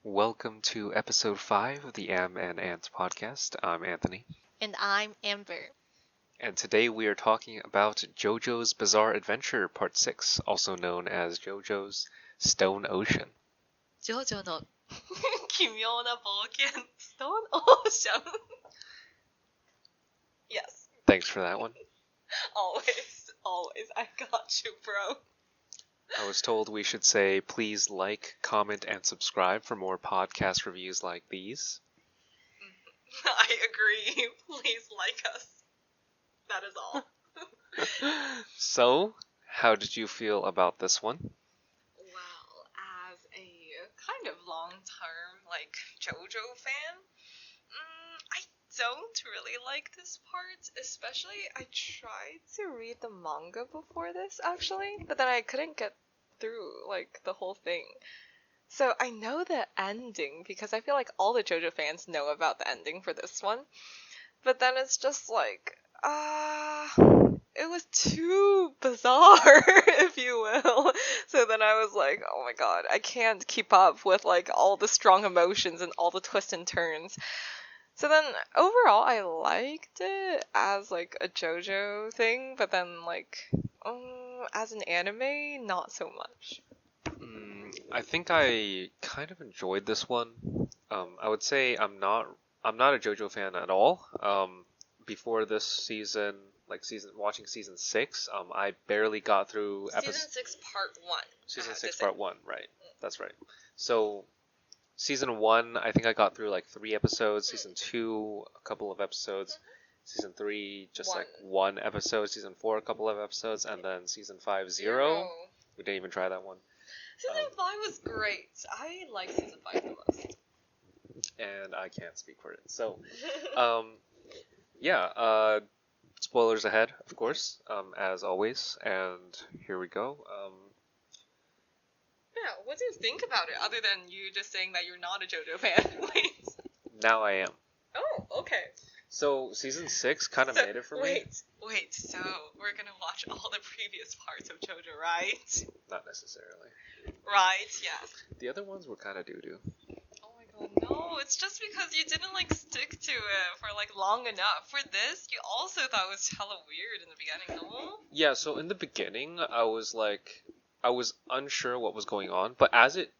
Welcome to episode 5 of the Amb Ant Podcast. I'm Anthony. And I'm Amber. And today we are talking about JoJo's Bizarre Adventure Part 6, also known as JoJo's Stone Ocean. JoJo の奇妙な冒険 Stone Ocean. Yes. Thanks for that one. Always. I got you, bro. I was told we should say please like, comment, and subscribe for more podcast reviews like these. I agree. Please like us. That is all. So, how did you feel about this one? Well, as a kind of long-term, JoJo fan, I don't really like this part. Especially, I tried to read the manga before this, actually, but then I couldn't get through, the whole thing. So I know the ending, because I feel like all the JoJo fans know about the ending for this one. But then it's just it was too bizarre, if you will. So then I was like, oh my god, I can't keep up with all the strong emotions and all the twists and turns. So then overall I liked it as a JoJo thing, but then as an anime, not so much. I think I kind of enjoyed this one. I would say I'm not a JoJo fan at all. Before this season, watching season 6, I barely got through Season 6 part 1. Season 6 part 1, right. That's right. So season 1, I think I got through 3 episodes. Season 2, a couple of episodes. Season 3, just one episode. Season 4, a couple of episodes. And then season 5, 0. We didn't even try that one. Season 5 was great. I like season 5 the most. And I can't speak for it. So, yeah, spoilers ahead, of course, as always. And here we go. Yeah, what do you think about it, other than you just saying that you're not a JoJo fan? Now I am. Oh, okay. So, season 6 kind of made it for me. Wait, so we're gonna watch all the previous parts of JoJo, right? Not necessarily. Right, yes. The other ones were kind of doo-doo. Oh my god, no, it's just because you didn't, stick to it for, long enough. For this, you also thought it was hella weird in the beginning, no? Yeah, so in the beginning, I was unsure what was going on, but as it,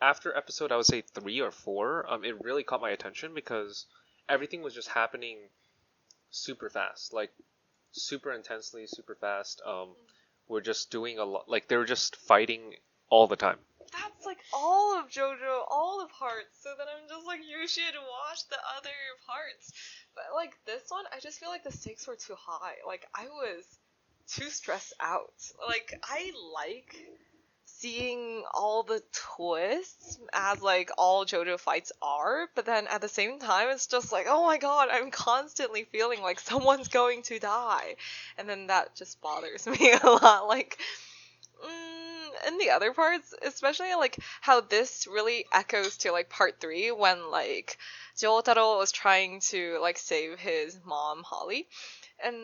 after episode, I would say 3 or 4, it really caught my attention because everything was just happening super fast, super intensely, super fast. We're just doing a lot, they were just fighting all the time. That's all of JoJo, all the parts. So then I'm just you should watch the other parts. But this one, I just feel the stakes were too high. I was too stressed out. I like seeing all the twists as all JoJo fights are, but then at the same time it's just oh my god, I'm constantly feeling someone's going to die, and then that just bothers me a lot. In the other parts, especially how this really echoes to part 3 when Jotaro was trying to save his mom Holly, and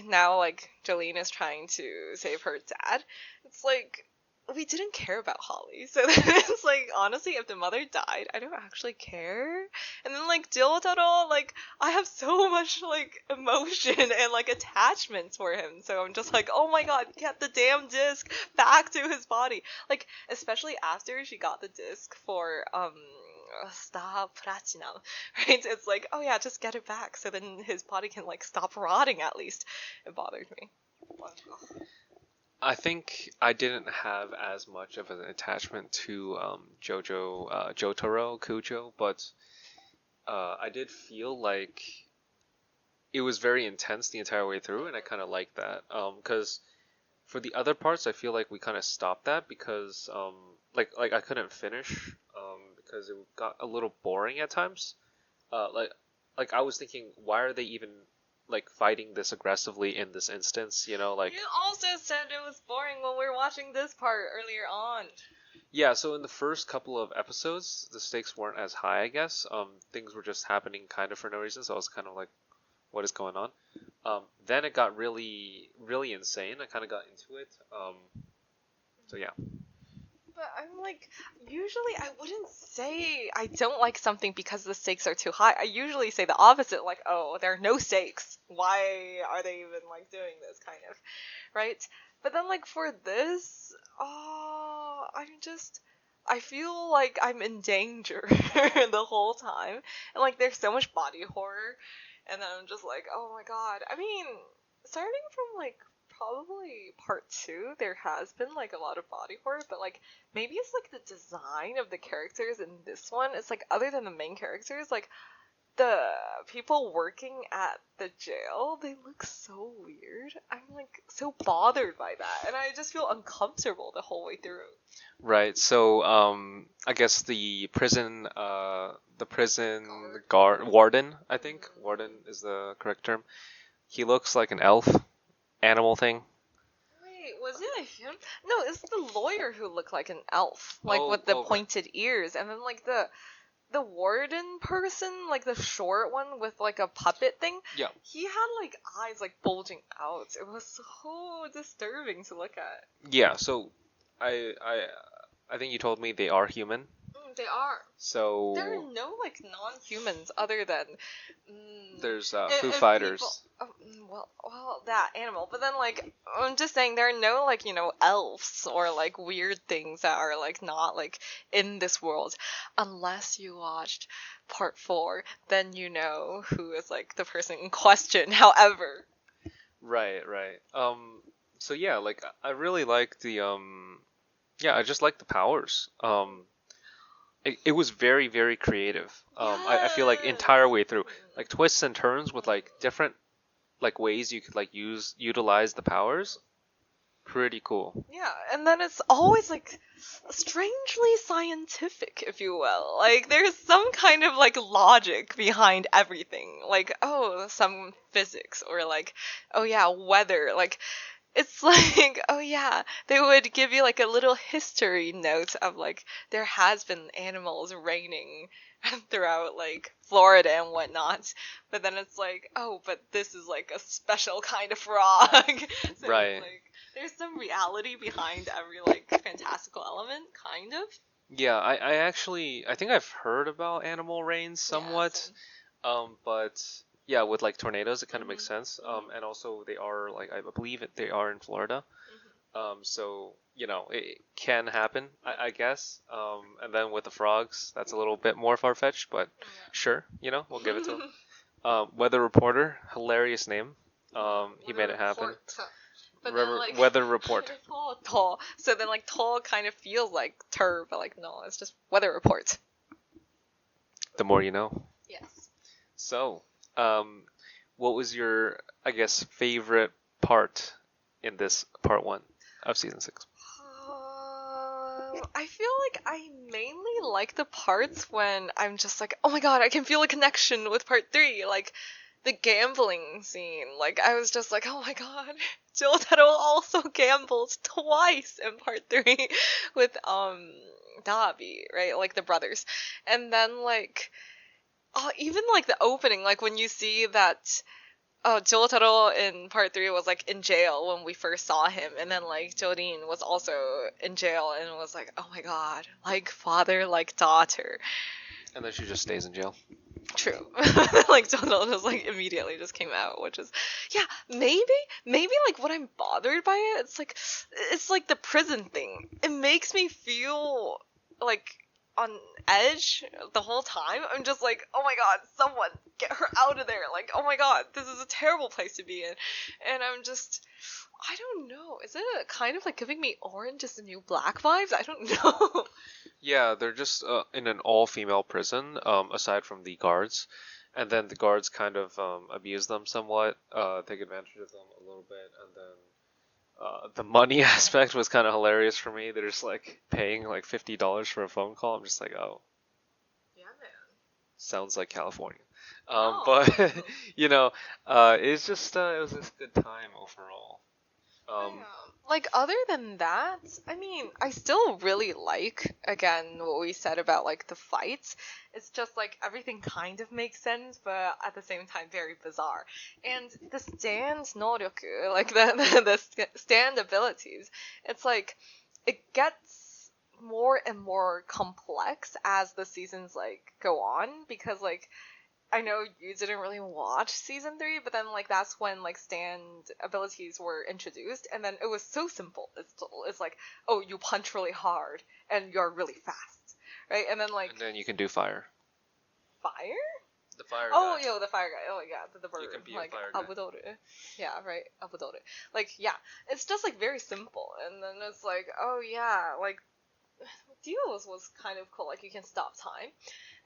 now Jolene is trying to save her dad. It's we didn't care about Holly. So then it's honestly, if the mother died, I don't actually care. And then Jotaro, I have so much emotion and attachments for him. So I'm just oh my god, get the damn disc back to his body. Especially after she got the disc for Star Platinum, right? It's oh yeah, just get it back so then his body can stop rotting at least. It bothered me. I think I didn't have as much of an attachment to Jotaro Kujo, but I did feel it was very intense the entire way through, and I kind of liked that. Because for the other parts, I feel we kind of stopped that because I couldn't finish because it got a little boring at times. I was thinking, why are they even fighting this aggressively in this instance, You also said it was boring when we were watching this part earlier on. Yeah, so in the first couple of episodes, the stakes weren't as high, I guess. Things were just happening kind of for no reason, so I was kind of what is going on? Then it got really, really insane. I kind of got into it. So yeah. But I'm like, usually I wouldn't say I don't like something because the stakes are too high. I usually say the opposite, like, oh, there are no stakes. Why are they even like doing this kind of, right? But then like for this, I feel like I'm in danger the whole time. And like there's so much body horror. And then I'm just like, oh my god. I mean, starting from like probably part 2, there has been like a lot of body horror, but like maybe it's like the design of the characters in this one. It's like other than the main characters, like the people working at the jail, they look so weird. I'm like so bothered by that, and I just feel uncomfortable the whole way through. Right. So, I guess the prison guard warden, I think warden is the correct term. He looks like an elf, animal thing. Wait, was it him? No, it's the lawyer who looked like an elf, like Oh, with the okay. pointed ears, and then like the warden person, like the short one with like a puppet thing. Yeah. He had like eyes like bulging out. It was so disturbing to look at. Yeah. So, I think you told me they are human. They are. So There are no like non-humans other than there's if Foo Fighters. well, that animal. But then like I'm just saying there are no like elves or like weird things that are like not like in this world, unless you watched part 4. Then you know who is like the person in question. However, Right. So yeah, like I really like the yeah, I just like the powers. It was very, very creative. I feel like entire way through, like twists and turns with like different like ways you could like utilize the powers. Pretty cool. yeah, and then it's always like strangely scientific, if you will. Like there's some kind of like logic behind everything. Like, oh, some physics, or like, oh yeah, weather. Like it's like, oh yeah, they would give you like a little history note of like there has been animals reigning throughout like Florida and whatnot, but then it's like, oh, but this is like a special kind of frog. So Right. it's like there's some reality behind every like fantastical element, kind of. Yeah, I think I've heard about animal rains somewhat. But yeah, with like tornadoes, it kind of makes sense. And also they are like I believe they are in Florida. So it can happen, I guess. And then with the frogs, that's a little bit more far fetched, but sure, we'll give it to him. Weather reporter, hilarious name. He made it happen. But then, like, Weather report. tall. So then, like, tall kind of feels like tur, but like, no, it's just weather report. The more you know. Yes. So, what was your, I guess, favorite part in this part 1 of season 6? I feel like I mainly like the parts when I'm just like, oh my god, I can feel a connection with part 3. Like, the gambling scene. Like, I was just like, oh my god, Jotaro also gambled twice in part 3 with, Dabi, right? Like, the brothers. And then, like, even, like, the opening, like, when you see that, Jotaro in part 3 was, like, in jail when we first saw him, and then, like, Jorin was also in jail, and was like, oh my god, like father, like daughter. And then she just stays in jail. True. Like, Jotaro just, like, immediately just came out, which is, yeah, maybe, like, what I'm bothered by it's like the prison thing. It makes me feel, like, on edge the whole time. I'm just like, oh my god, someone get her out of there. Like, oh my god, this is a terrible place to be in. And I'm just, I don't know. Is it kind of like giving me Orange is the New Black vibes? I don't know. Yeah, they're just in an all-female prison, aside from the guards. And then the guards kind of abuse them somewhat, take advantage of them a little bit, and then the money aspect was kind of hilarious for me. They're just like paying like $50 for a phone call. I'm just like, oh, Yeah, man. sounds like California. Oh. But it's just it was just a good time overall. Like, other than that, I mean, I still really like, again, what we said about, like, the fights. It's just, like, everything kind of makes sense, but at the same time, very bizarre. And the stand 能力, like, the stand abilities, it's like, it gets more and more complex as the seasons like go on, because like I know you didn't really watch season 3, but then like that's when like stand abilities were introduced, and then it was so simple. It's like, oh, you punch really hard and you're really fast, right? And then like And then you can do fire. fire. The fire Oh, guy. yo, the fire guy. Oh, yeah, the bird. You can be a like fire guy. Abudoru. Yeah, right. Abudoru. Like, yeah, it's just like very simple, and then it's like, oh yeah, like Duos was kind of cool. Like you can stop time,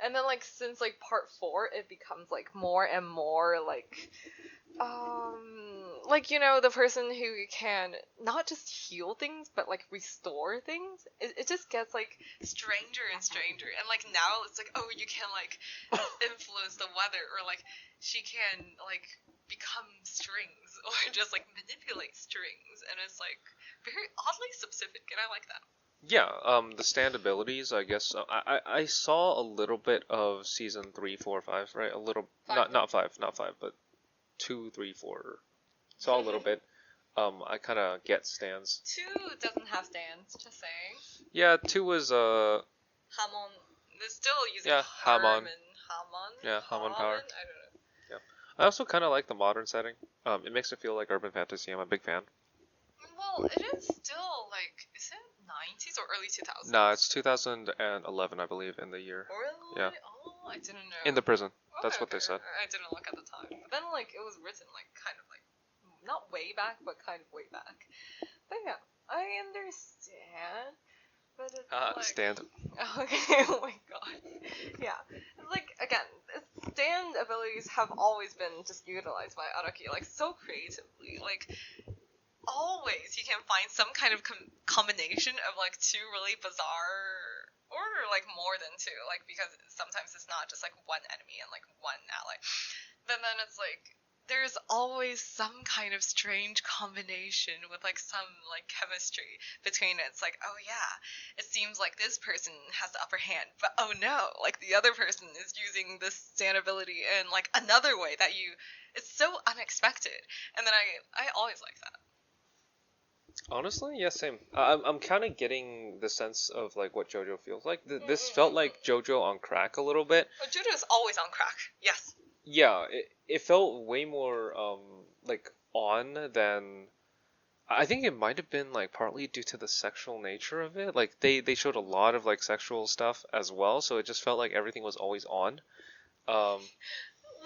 and then like since like part 4, it becomes like more and more like you know, the person who can not just heal things but like restore things, it just gets like stranger and stranger, and like now it's like, oh, you can like influence the weather, or like she can like become strings or just like manipulate strings, and it's like very oddly specific, and I like that. Yeah, the stand abilities, I guess. I saw a little bit of season 3, 4, 5, right? A little, not 5, but 2, 3, 4. Saw a little bit. I kind of get stands. 2 doesn't have stands, just saying. Yeah, 2 was Hamon. They're still using Hamon. Hamon. Yeah, Hamon power. I don't know. Yeah, I also kind of like the modern setting. It makes it feel like urban fantasy. I'm a big fan. Well, it is still like, is it 90s or early 2000s? No, it's 2011, I believe, in the year. Really? Yeah. Oh, I didn't know. In the prison. Okay, That's what they said. I didn't look at the time. But then, like, it was written, like, kind of like, not way back, but kind of way back. But yeah, I understand. But it's like... Stand. Okay, oh my god. Yeah. It's like, again, stand abilities have always been just utilized by Araki, like, so creatively. Like, always you can find some kind of combination of like 2 really bizarre, or like more than 2, like because sometimes it's not just like one enemy and like one ally, but then it's like there's always some kind of strange combination with like some like chemistry between it. It's like, oh yeah, it seems like this person has the upper hand, but oh no, like the other person is using this stand ability in like another way that it's so unexpected, and then I always like that. Honestly, yeah, same. I'm kind of getting the sense of like what JoJo feels like. This felt like JoJo on crack a little bit. Oh, JoJo is always on crack. Yes. Yeah, it felt way more like on than. I think it might have been like partly due to the sexual nature of it. Like they showed a lot of like sexual stuff as well, so it just felt like everything was always on.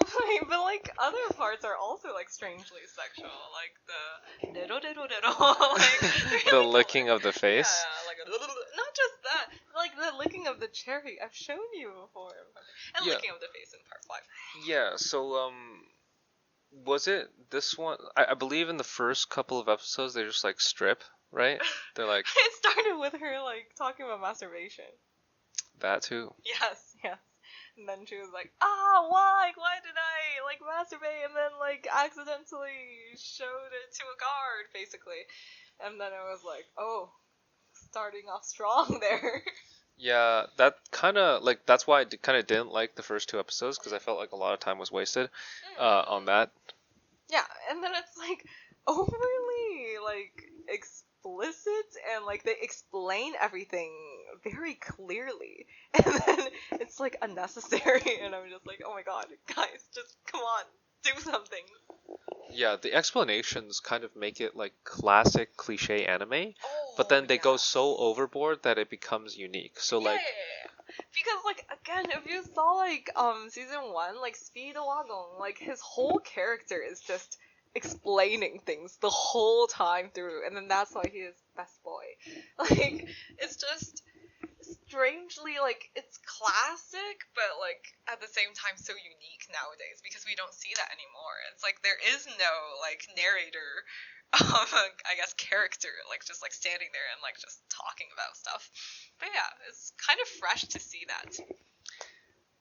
Right, but like other parts are also like strangely sexual, like the diddle diddle diddle, like The licking of the face. Yeah, like not just that, like the licking of the cherry. I've shown you before, and licking of the face in part 5. Yeah. So was it this one? I believe in the first couple of episodes they just like strip, right? They're like. It started with her like talking about masturbation. That too. Yes. And then she was like, why did I, like, masturbate and then, like, accidentally showed it to a guard, basically. And then I was like, oh, starting off strong there. Yeah, that kind of, like, that's why I kind of didn't like the first 2 episodes, because I felt like a lot of time was wasted on that. Yeah, and then it's, like, overly, like, explicit, and, like, they explain everything very clearly, and then it's like unnecessary, and I'm just like, oh my god, guys, just come on, do something. Yeah, the explanations kind of make it like classic cliche anime, but then they go so overboard that it becomes unique. So like, because like again, if you saw like season 1, like Speedwagon, like his whole character is just explaining things the whole time through, and then that's why he is best boy. Like it's just strangely, like, it's classic, but, like, at the same time so unique nowadays, because we don't see that anymore. It's like, there is no, like, narrator, I guess, character, like, just, like, standing there and, like, just talking about stuff. But yeah, it's kind of fresh to see that.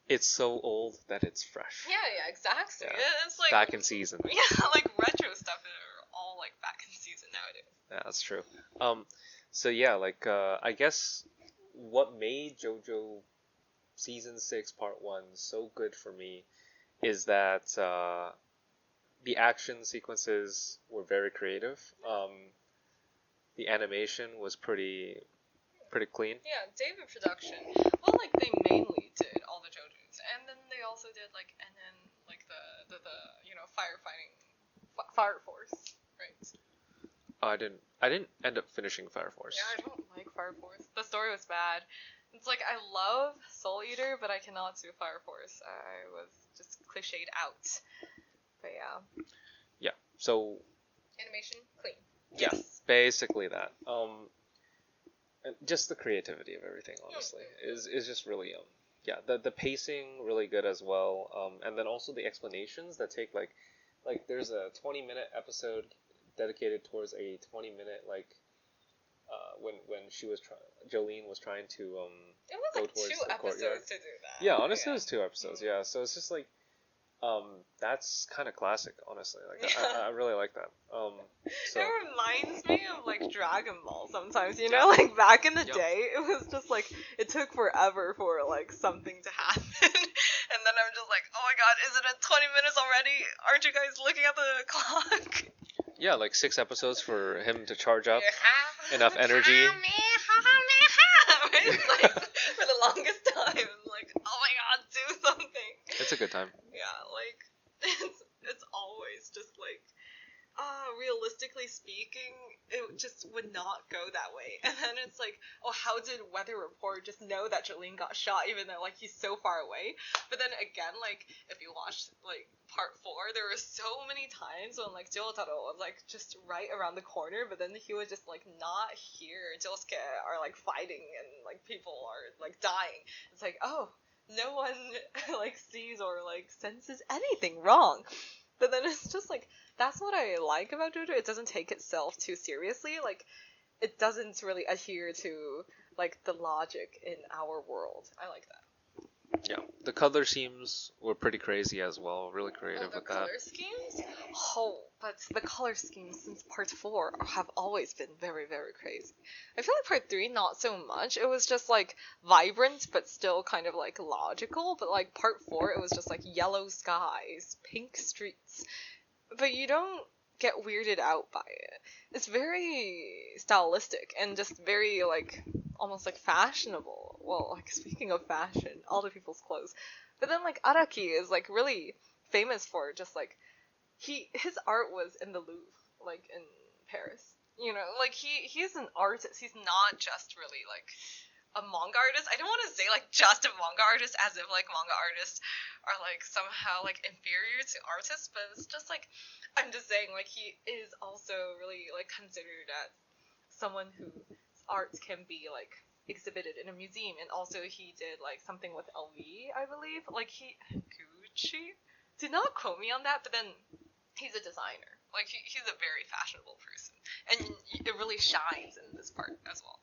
It's so old that it's fresh. Yeah, exactly. Yeah. It's like... back in season. Yeah, like, retro stuff are all, like, back in season nowadays. Yeah, that's true. So yeah, like, I guess... what made JoJo Season 6 Part 1 so good for me is that the action sequences were very creative. The animation was pretty pretty clean. Yeah, David production. Well, like they mainly did all the JoJos, and then they also did like the Fire Force, right? I didn't end up finishing Fire Force. Yeah, I don't like Fire Force. The story was bad. It's like I love Soul Eater, but I cannot do Fire Force. I was just cliched out. But yeah. Yeah. So. Animation clean. Yeah, yes. Basically that. Just the creativity of everything, honestly, is just really yeah, the pacing really good as well. And then also the explanations that take like there's a 20-minute episode dedicated towards a 20-minute when Jolene was trying to it was go like towards 2 the episodes courtyard. to do that. Yeah, honestly, it was 2 episodes. Yeah, so it's just like that's kind of classic, honestly. Like I really like that. So it reminds me of like Dragon Ball sometimes, you know, like back in the day, it was just like it took forever for like something to happen, and then I'm just like, oh my god, is it at 20 minutes already? Aren't you guys looking at the clock? Yeah, like 6 episodes for him to charge up enough energy. Right? Like, for the longest time, like, oh my god, do something. It's a good time. Yeah, like, it's always just like, realistically speaking, it just would not go that way. And then it's like, oh, how did Weather Report just know that Jolene got shot even though, like, he's so far away? But then again, like, if you watch, like, part 4, there were so many times when, like, Jotaro was, like, just right around the corner, but then he was just, like, not here. Josuke are, like, fighting and, like, people are, like, dying. It's like, oh, no one, like, sees or, like, senses anything wrong. But then it's just, like, that's what I like about JoJo. It doesn't take itself too seriously. Like, it doesn't really adhere to, like, the logic in our world. I like that. Yeah. The color schemes were pretty crazy as well. Really creative with that. The color schemes? Oh, but the color schemes since part 4 have always been very, very crazy. I feel like part 3, not so much. It was just, like, vibrant, but still kind of, like, logical. But, like, part 4, it was just, like, yellow skies, pink streets. But you don't get weirded out by it. It's very stylistic and just very, like, almost, like, fashionable. Well, like, speaking of fashion, all the people's clothes. But then, like, Araki is, like, really famous for just, like, his art was in the Louvre, like, in Paris. You know, like, he's an artist. He's not just really, like, a manga artist. I don't want to say, like, just a manga artist as if, like, manga artists are, like, somehow, like, inferior to artists, but it's just, like, I'm just saying, like, he is also really, like, considered as someone whose art can be, like, exhibited in a museum, and also he did, like, something with LV, I believe, like, Gucci? Do not quote me on that, but then he's a designer. Like, he's a very fashionable person, and it really shines in this part as well.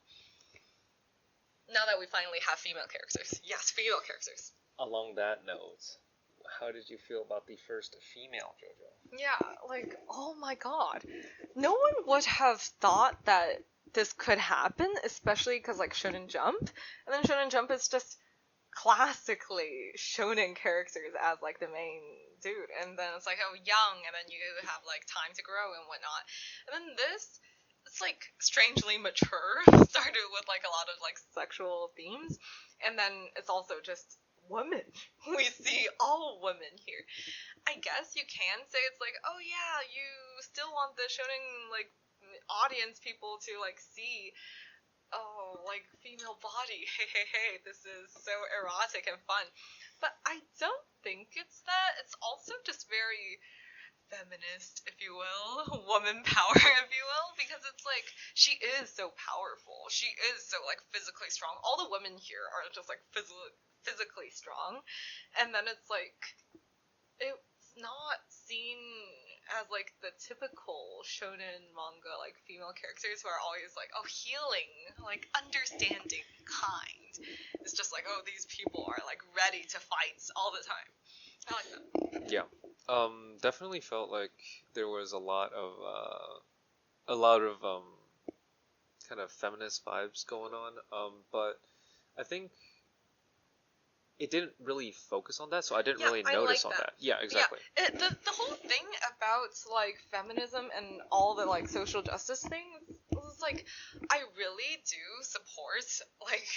Now that we finally have female characters. Yes, female characters. Along that note, how did you feel about the first female JoJo? Yeah, like, oh my god. No one would have thought that this could happen, especially because, like, Shonen Jump. And then Shonen Jump is just classically shonen characters as, like, the main dude. And then it's like, oh, young, and then you have, like, time to grow and whatnot. And then this, it's, like, strangely mature. Started with, like, a lot of, like, sexual themes. And then it's also just women. We see all women here. I guess you can say it's like, oh yeah, you still want the shonen, like, audience people to, like, see, oh, like, female body, hey, this is so erotic and fun. But I don't think it's that. It's also just very feminist, if you will, woman power, if you will, because it's like, she is so powerful. She is so, like, physically strong. All the women here are just, like, physically strong, and then it's like, it's not seen as, like, the typical shonen manga, like, female characters who are always like, oh, healing, like, understanding, kind. It's just like, oh, these people are, like, ready to fight all the time. I like that. Yeah. Definitely felt like there was a lot of kind of feminist vibes going on, but I think it didn't really focus on that, so I didn't really notice on that. Yeah, exactly. Yeah, the whole thing about, like, feminism and all the, like, social justice things is like, I really do support, like,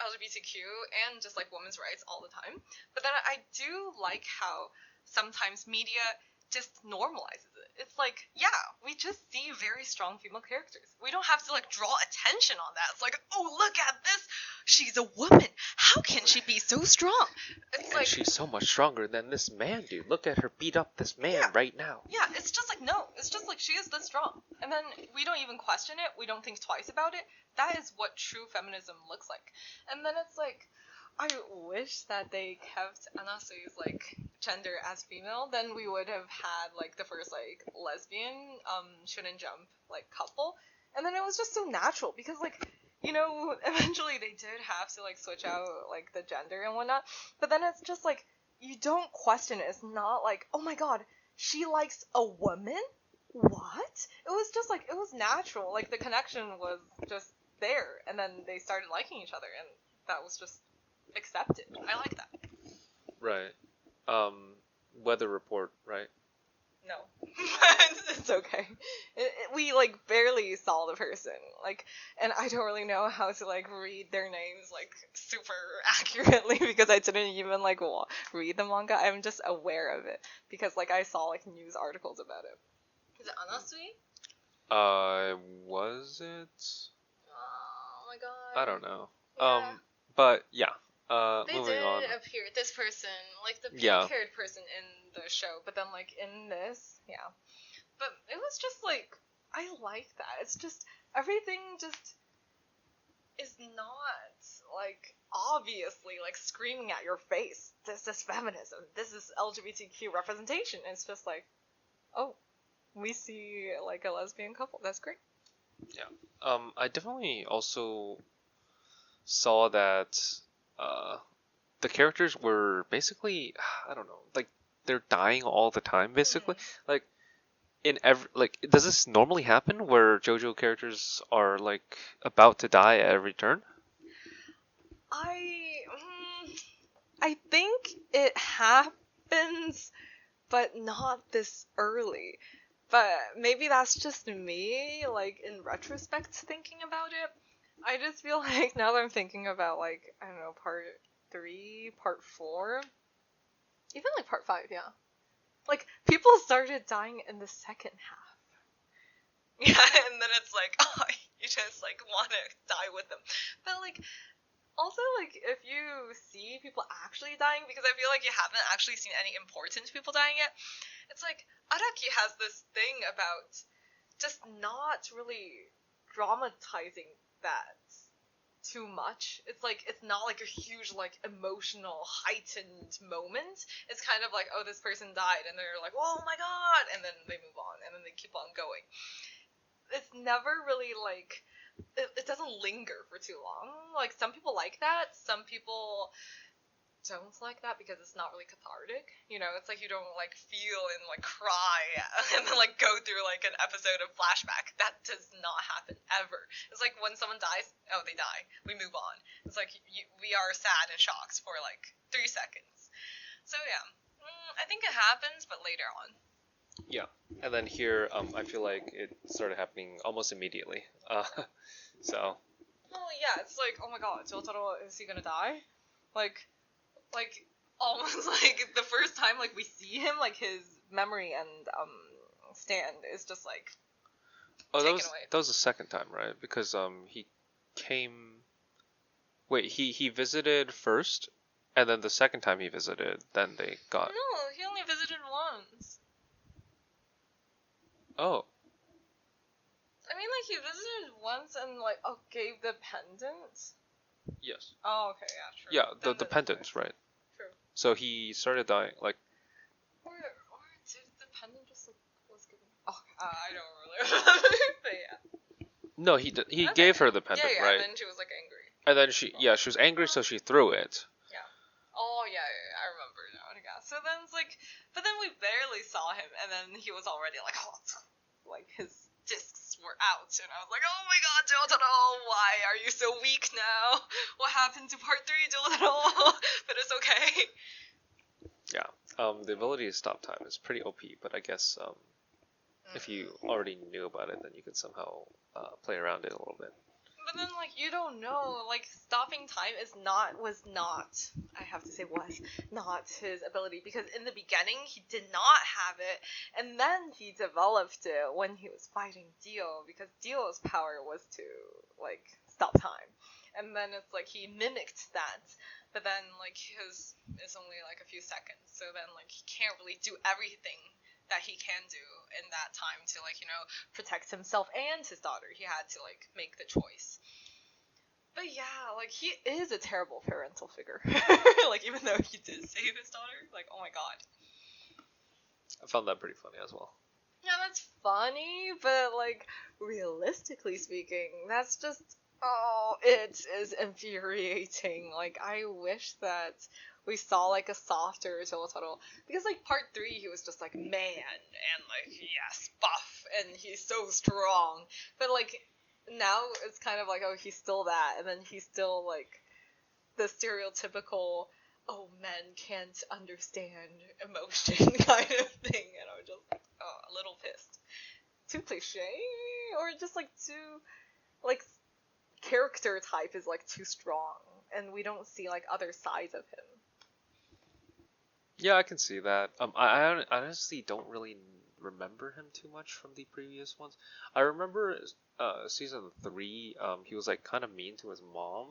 LGBTQ and just, like, women's rights all the time. But then I do like how sometimes media just normalizes it. It's like, yeah, we just see very strong female characters. We don't have to, like, draw attention on that. It's like, oh, look at this. She's a woman. How can she be so strong? It's And like, she's so much stronger than this man, dude. Look at her beat up this man right now. yeah, it's just like, no. It's just like, she is this strong. And then we don't even question it. We don't think twice about it. That is what true feminism looks like. And then it's like, I wish that they kept Anasui's, like, gender as female. Then we would have had, like, the first, like, lesbian Shonen Jump, like, couple. And then it was just so natural because, like, you know, eventually they did have to, like, switch out, like, the gender and whatnot. But then it's just like, you don't question it. It's not like, oh my god, she likes a woman? What? It was just like, it was natural. Like, the connection was just there. And then they started liking each other. And that was just accepted. I like that. Right. Weather report, right? No. It's okay. We, like, barely saw the person. Like, and I don't really know how to, like, read their names, like, super accurately because I didn't even, like, read the manga. I'm just aware of it because, like, I saw, like, news articles about it. Is it Anasui? Was it? Oh my god. I don't know. Yeah. But yeah. They Moving did on. appear, this person, like the Yeah. pink-haired person in the show, but then like in this, yeah. But it was just like, I like that. It's just, everything just is not like obviously like screaming at your face, this is feminism, this is LGBTQ representation. It's just like, oh, we see like a lesbian couple, that's great. Yeah. I definitely also saw that the characters were basically, I don't know, like they're dying all the time basically. Like in every, like, does this normally happen where JoJo characters are like about to die at every turn? I think it happens, but not this early. But maybe that's just me, like, in retrospect, thinking about it. I just feel like now that I'm thinking about, like, I don't know, part 3, part 4, even, like, part 5, yeah. Like, people started dying in the second half. Yeah, and then it's like, oh, you just, like, want to die with them. But, like, also, like, if you see people actually dying, because I feel like you haven't actually seen any important people dying yet, it's like, Araki has this thing about just not really dramatizing that too much. It's like, it's not like a huge, like, emotional, heightened moment. It's kind of like, oh, this person died, and they're like, oh my god, and then they move on, and then they keep on going. It's never really, like, it doesn't linger for too long. Like, some people like that, some people don't like that because it's not really cathartic. You know, it's like you don't, like, feel and, like, cry and then, like, go through, like, an episode of flashback. That does not happen ever. It's like when someone dies, oh, they die. We move on. It's like we are sad and shocked for, like, 3 seconds. So, yeah. I think it happens, but later on. Yeah. And then here, I feel like it started happening almost immediately. So. Well, yeah, it's like, oh my god, Jotaro, is he gonna die? Like, almost like the first time, like, we see him, like, his memory and, stand is just, like, taken away. That was the second time, right? Because, he came... Wait, he visited first, and then the second time he visited, then they got... No, he only visited once. Oh. I mean, like, he visited once and, like, gave the pendant? Yes. Oh, okay, yeah, true. Yeah, the pendant, right? True. So he started dying, like... Or did the pendant just, like, was given... Oh, I don't really remember, but yeah. No, he gave her the pendant, yeah, right? and then she was, like, angry. And then she was angry, so she threw it. Yeah. Oh, yeah, I remember now, yeah. So then it's like, but then we barely saw him, and then he was already, like, oh, like, his discs were out, and I was like, oh my god, Jotaro, why are you so weak now? What happened to part 3, Jotaro? But it's okay. Yeah. The ability to stop time is pretty OP, but I guess, If you already knew about it, then you could somehow play around it a little bit. But then, like, you don't know. Like, stopping time was not, I have to say was not his ability. Because in the beginning, he did not have it. And then he developed it when he was fighting Dio. Because Dio's power was to, like, stop time. And then it's like he mimicked that. But then, like, his is only, like, a few seconds. So then, like, he can't really do everything that he can do in that time to, like, you know, protect himself and his daughter. He had to, like, make the choice. But yeah, like, he is a terrible parental figure. Like, even though he did save his daughter, like, oh my god. I found that pretty funny as well. Yeah, that's funny, but, like, realistically speaking, that's just, oh, it is infuriating. Like, I wish that we saw, like, a softer Jotaro. Because, like, part 3, he was just, like, man, and, like, yes, buff, and he's so strong. But, like, now it's kind of like, oh, he's still that, and then he's still, like, the stereotypical, oh, men can't understand emotion kind of thing. And I was just, like, oh, a little pissed. Too cliche? Or just, like, too, like, character type is, like, too strong, and we don't see, like, other sides of him. Yeah, I can see that. I honestly don't really remember him too much from the previous ones. I remember season 3, he was like kind of mean to his mom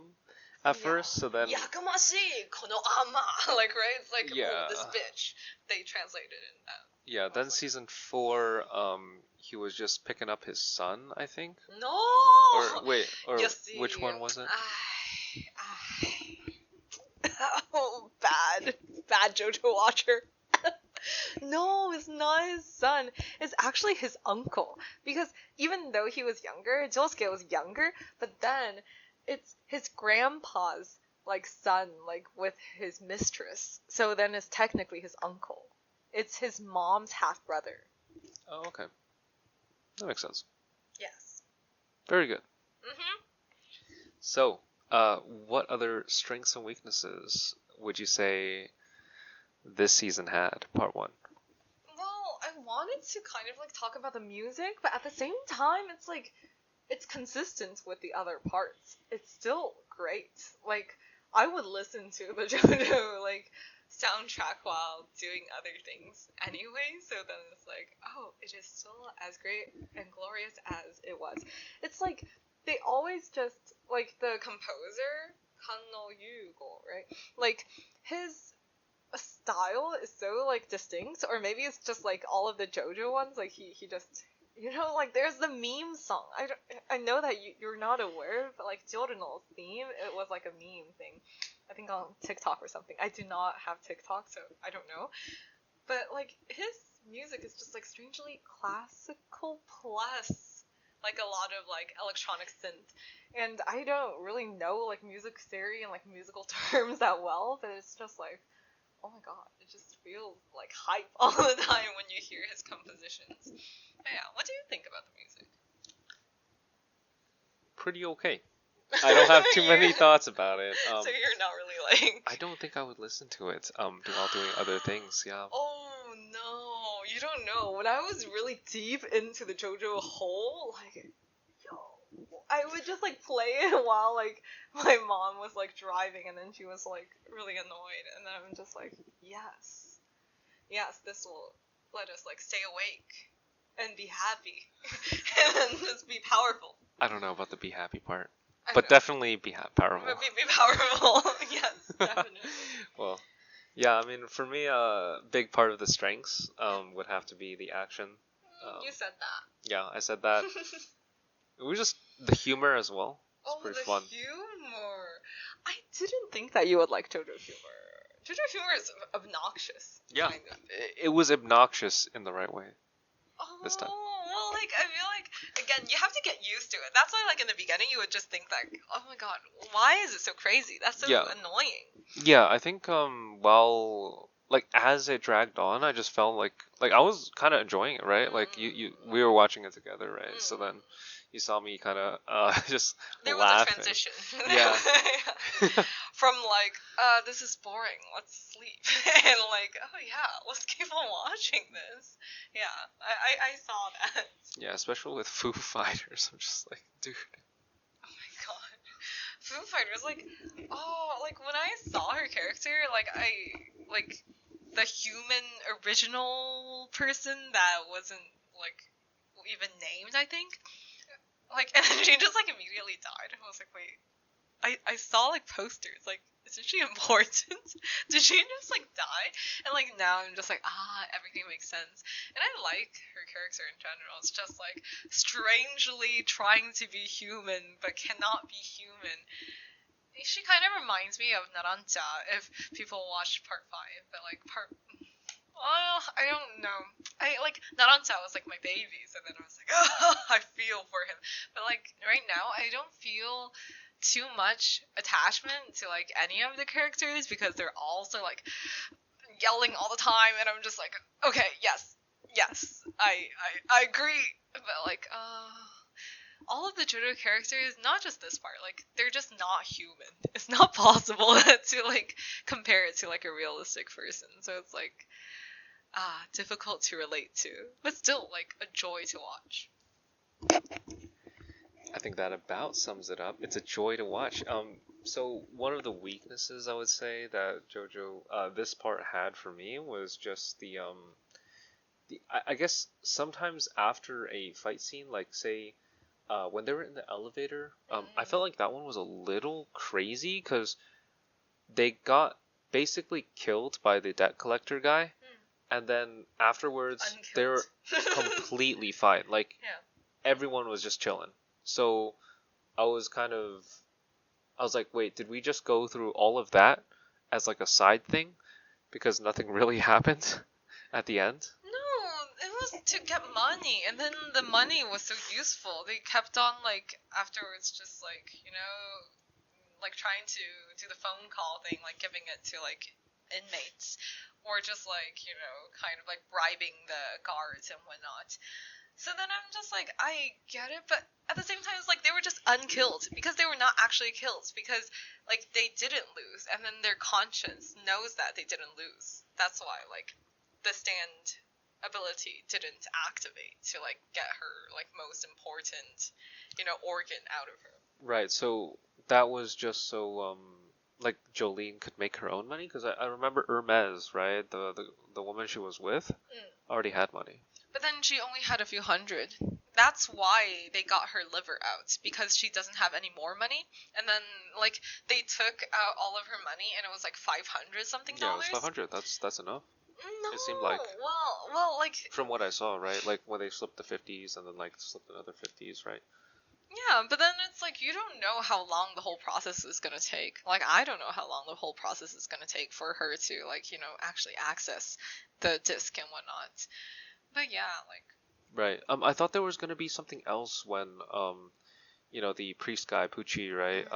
at first, so then Yakamashi kono ama, like, right? It's like, yeah. oh, this bitch. They translated it in that. Yeah, then season 4, he was just picking up his son, I think. No. Or wait, or see, which one was it? Oh, bad JoJo watcher. No, it's not his son. It's actually his uncle. Because even though he was younger, Josuke was younger, but then it's his grandpa's, like, son, like, with his mistress. So then it's technically his uncle. It's his mom's half-brother. Oh, okay. That makes sense. Yes. Very good. Mm-hmm. So, what other strengths and weaknesses would you say this season had, part 1? Well, I wanted to kind of, like, talk about the music, but at the same time, it's, like, it's consistent with the other parts. It's still great. Like, I would listen to the JoJo, like, soundtrack while doing other things anyway, so then it's like, oh, it is still as great and glorious as it was. It's like, they always just, like, the composer, Kanno Yugo, right? Like, his style is so, like, distinct, or maybe it's just, like, all of the JoJo ones, like, he just, you know, like, there's the meme song. I know that you're not aware, but, like, Jordan's theme, it was, like, a meme thing. I think on TikTok or something. I do not have TikTok, so I don't know. But, like, his music is just, like, strangely classical plus, like, a lot of, like, electronic synth. And I don't really know, like, music theory and, like, musical terms that well, but it's just, like, oh my god, it just feels like hype all the time when you hear his compositions. But yeah, what do you think about the music? Pretty okay. I don't have too many thoughts about it. So you're not really, like... I don't think I would listen to it while doing other things, yeah. Oh, no. You don't know. When I was really deep into the JoJo hole, like, I would just, like, play it while, like, my mom was, like, driving, and then she was, like, really annoyed, and then I'm just like, yes, this will let us, like, stay awake and be happy and just be powerful. I don't know about the be happy part, but definitely be powerful. Be powerful, yes, definitely. Well, yeah, I mean, for me, a big part of the strengths would have to be the action. You said that. Yeah, I said that. It was just the humor as well. It's pretty fun. Humor. I didn't think that you would like JoJo humor. JoJo humor is obnoxious. Yeah, kind of. it was obnoxious in the right way. This time. Well, like, I feel like, again, you have to get used to it. That's why, like, in the beginning, you would just think, like, oh my god, why is it so crazy? That's so annoying. Yeah, I think, well, like, as it dragged on, I just felt like I was kind of enjoying it, right? Like, we were watching it together, right? So then, you saw me kind of just there laughing. was a transition. Yeah. From like, this is boring, let's sleep, and like, oh yeah, let's keep on watching this. Yeah, I saw that. Yeah, especially with Foo Fighters. I'm just like, dude. Oh my god. Foo Fighters, like, oh, like when I saw her character, like the human original person that wasn't like even named, I think. Like, and then she just like immediately died. I was like, wait, I saw like posters, like, isn't she important? Did she just like die? And like now I'm just like, everything makes sense. And I like her character in general. It's just like strangely trying to be human but cannot be human. She kind of reminds me of Naranja if people watched part 5, but like well, I don't know. I like Naranja was like my baby, so then I was like, oh, I feel for him. But like right now, I don't feel too much attachment to like any of the characters because they're all so like yelling all the time, and I'm just like, okay, yes, I agree. But like, all of the JoJo characters, not just this part, like they're just not human. It's not possible to like compare it to like a realistic person. So it's like difficult to relate to, but still like a joy to watch. I think that about sums it up. It's a joy to watch. So one of the weaknesses I would say that JoJo this part had for me was just I guess sometimes after a fight scene, like say when they were in the elevator, I felt like that one was a little crazy because they got basically killed by the debt collector guy, and then afterwards they were completely fine. Like everyone was just chilling. So I was like, wait, did we just go through all of that as like a side thing because nothing really happened at the end? No, it was to get money, and then the money was so useful. They kept on like afterwards just like, like trying to do the phone call thing, like giving it to like inmates, or just like, kind of like bribing the guards and whatnot. So then I'm just like, I get it, but at the same time, it's like they were just unkilled because they were not actually killed because like they didn't lose, and then their conscience knows that they didn't lose. That's why like the stand ability didn't activate to like get her like most important, organ out of her. Right. So that was just so like Jolene could make her own money because I remember Hermes, right? The woman she was with already had money. But then she only had a few hundred. That's why they got her liver out, because she doesn't have any more money. And then, like, they took out all of her money, and it was like 500 something dollars. Yeah, it was 500. That's enough. No. It seemed like. Well, like. From what I saw, right? Like when they slipped the 50s and then like slipped another 50s, right? Yeah, but then it's like you don't know how long the whole process is gonna take. Like I don't know how long the whole process is gonna take for her to like, actually access the disc and whatnot. But yeah, like. Right. I thought there was gonna be something else when the priest guy Pucci, right?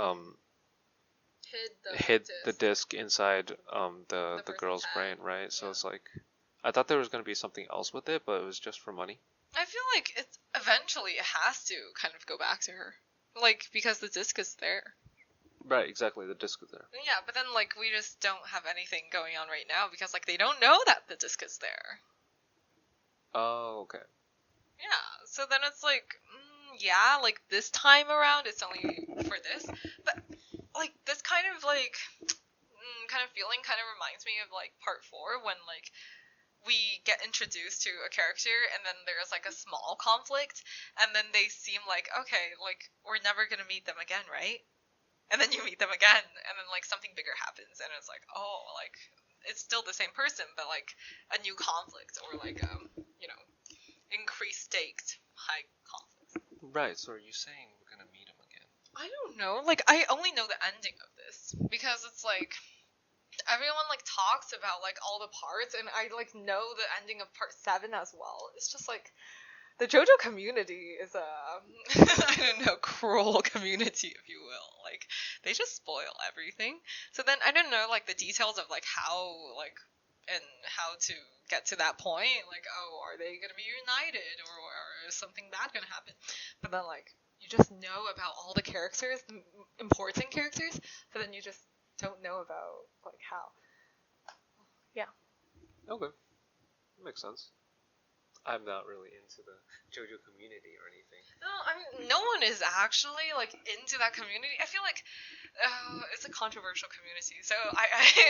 Hid the disc inside the girl's brain, right? So it's like I thought there was gonna be something else with it, but it was just for money. I feel like eventually it has to kind of go back to her, like because the disc is there. Right, exactly. The disc is there. Yeah, but then like we just don't have anything going on right now because like they don't know that the disc is there. Oh, okay. Yeah, so then it's like, yeah, like this time around it's only for this, but like this kind of like, kind of feeling kind of reminds me of like part 4 when like we get introduced to a character and then there's like a small conflict and then they seem like, okay, like we're never gonna meet them again, right? And then you meet them again and then like something bigger happens and it's like, oh, like it's still the same person but like a new conflict or like increased stakes high conflict. Right, so are you saying we're gonna meet him again? I don't know, like I only know the ending of this because it's like everyone like talks about like all the parts and I like know the ending of part 7 as well. It's just like the JoJo community is a I don't know, cruel community if you will. Like they just spoil everything. So then I don't know like the details of like how like and how to get to that point. Like, oh, are they gonna be united or is something bad gonna happen? But then like you just know about all the characters, the important characters, but then you just don't know about like how. Yeah. Okay, makes sense. I'm not really into the JoJo community or anything. No, no one is actually like into that community. I feel like it's a controversial community, so I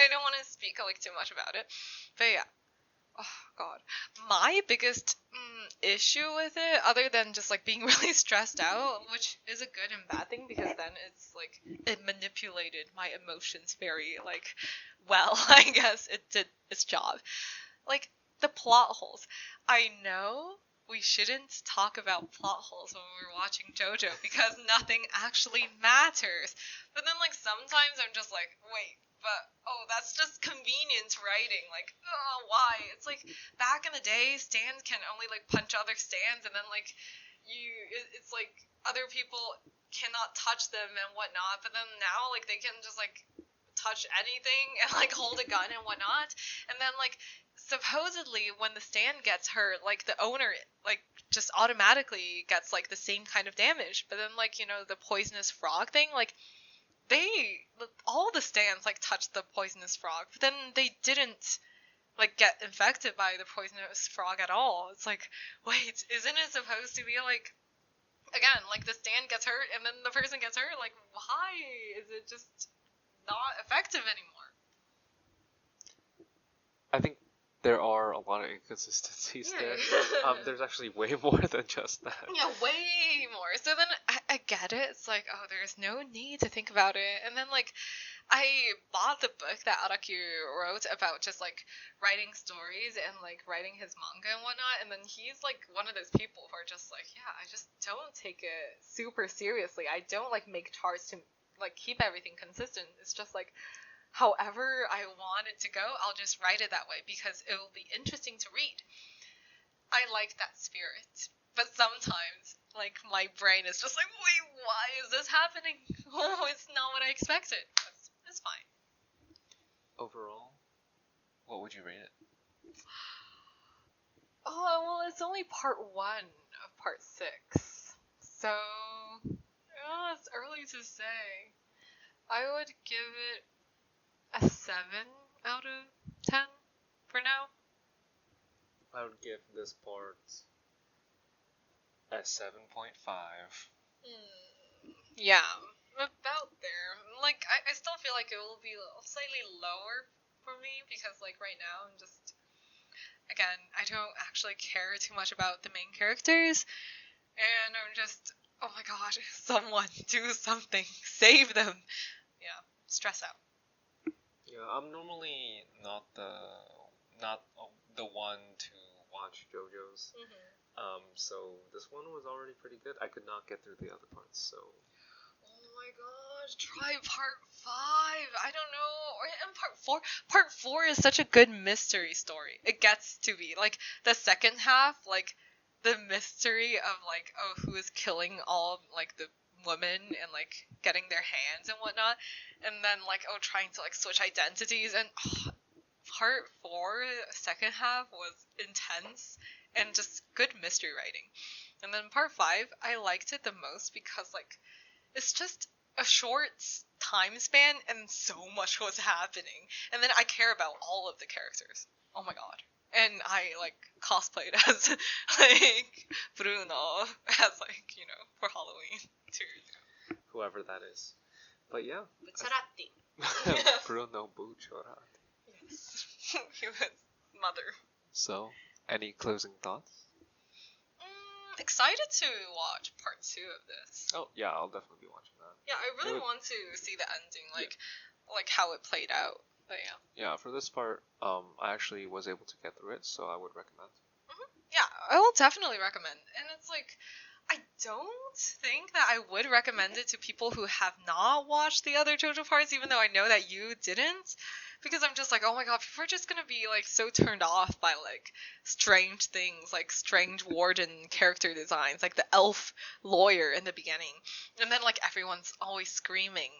don't want to speak like too much about it. But yeah, oh god, my biggest issue with it, other than just like being really stressed out, which is a good and bad thing because then it's like it manipulated my emotions very like well. I guess it did its job. Like the plot holes. I know we shouldn't talk about plot holes when we're watching JoJo because nothing actually matters. But then like sometimes I'm just like, wait, but that's just convenient writing. Like, why? It's like back in the day, stands can only like punch other stands, and then like it's like other people cannot touch them and whatnot. But then now like they can just like touch anything and like hold a gun and whatnot. And then like supposedly when the stand gets hurt, like the owner like just automatically gets like the same kind of damage. But then like, you know, the poisonous frog thing, like all the stands like touched the poisonous frog, but then they didn't like get infected by the poisonous frog at all. It's like, wait, isn't it supposed to be like, again, like the stand gets hurt and then the person gets hurt? Like, why is it just not effective anymore? I think there are a lot of inconsistencies there. There's actually way more than just that. Yeah, way more. So then I get it. It's like, there's no need to think about it. And then like I bought the book that Araki wrote about just like writing stories and like writing his manga and whatnot. And then he's like one of those people who are just like, yeah, I just don't take it super seriously. I don't like make charts to like keep everything consistent. It's just like however I want it to go, I'll just write it that way because it will be interesting to read. I like that spirit. But sometimes, like, my brain is just like, wait, why is this happening? Oh, it's not what I expected. It's fine. Overall, what would you rate it? Oh, well, it's only part 1 of part 6. So, it's early to say. I would give it a 7 out of 10 for now. I would give this part a 7.5. Yeah, about there. Like, I still feel like it will be slightly lower for me because, like, right now I'm just, again, I don't actually care too much about the main characters, and I'm just, oh my god, someone do something, save them. Yeah, stress out. Yeah, I'm normally not the one to watch JoJo's. So this one was already pretty good. I could not get through the other parts, so. Oh my gosh, try part 5. I don't know. And part 4. Part 4 is such a good mystery story. It gets to be like the second half, like the mystery of like, who is killing all like the women and like getting their hands and whatnot, and then like trying to like switch identities, and part 4 second half was intense and just good mystery writing. And then part 5 I liked it the most because like it's just a short time span and so much was happening, and then I care about all of the characters. Oh my god. And I like cosplayed as like Bruno as like, you know, for Halloween 2 years ago. Whoever that is. But yeah. Bucciarati. Bruno Bucciarati. Yes. He was mother. So, any closing thoughts? Excited to watch part 2 of this. Oh, yeah, I'll definitely be watching that. Yeah, I really want to see the ending, like how it played out. But yeah. Yeah, for this part, I actually was able to get through it, so I would recommend. Yeah, I will definitely recommend. And it's like, I don't think that I would recommend it to people who have not watched the other JoJo parts, even though I know that you didn't. Because I'm just like, oh my god, people are just gonna be like so turned off by like strange things, like strange warden character designs, like the elf lawyer in the beginning. And then like everyone's always screaming.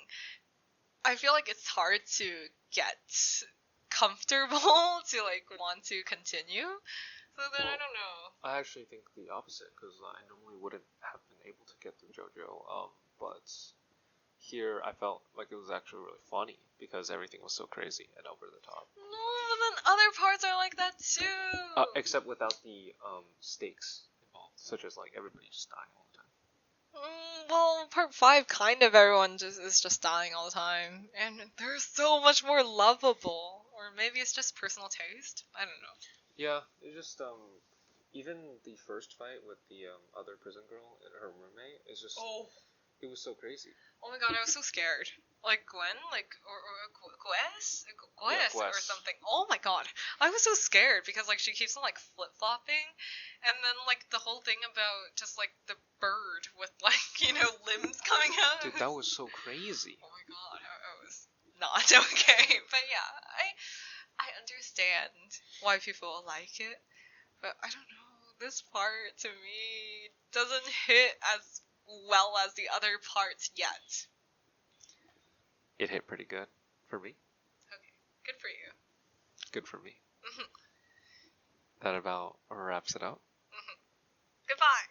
I feel like it's hard to get comfortable to like want to continue. So then I don't know. I actually think the opposite, because I normally wouldn't have been able to get through JoJo. But here I felt like it was actually really funny because everything was so crazy and over the top. No, but then other parts are like that too. Except without the stakes involved, such as like everybody just dying all the time. Well, part 5, kind of everyone is just dying all the time, and they're so much more lovable. Or maybe it's just personal taste. I don't know. Yeah, it just even the first fight with the other prison girl and her roommate is just it was so crazy. Oh my god, I was so scared. Like Gwen, or Gwes or something. Oh my god, I was so scared because like she keeps on like flip flopping, and then like the whole thing about just like the bird with like limbs coming out. Dude, that was so crazy. Oh my god, I was not okay. But yeah, I understand why people like it, but I don't know. This part to me doesn't hit as well as the other parts yet. It hit pretty good for me. Okay, good for you. Good for me. That about wraps it up. Goodbye.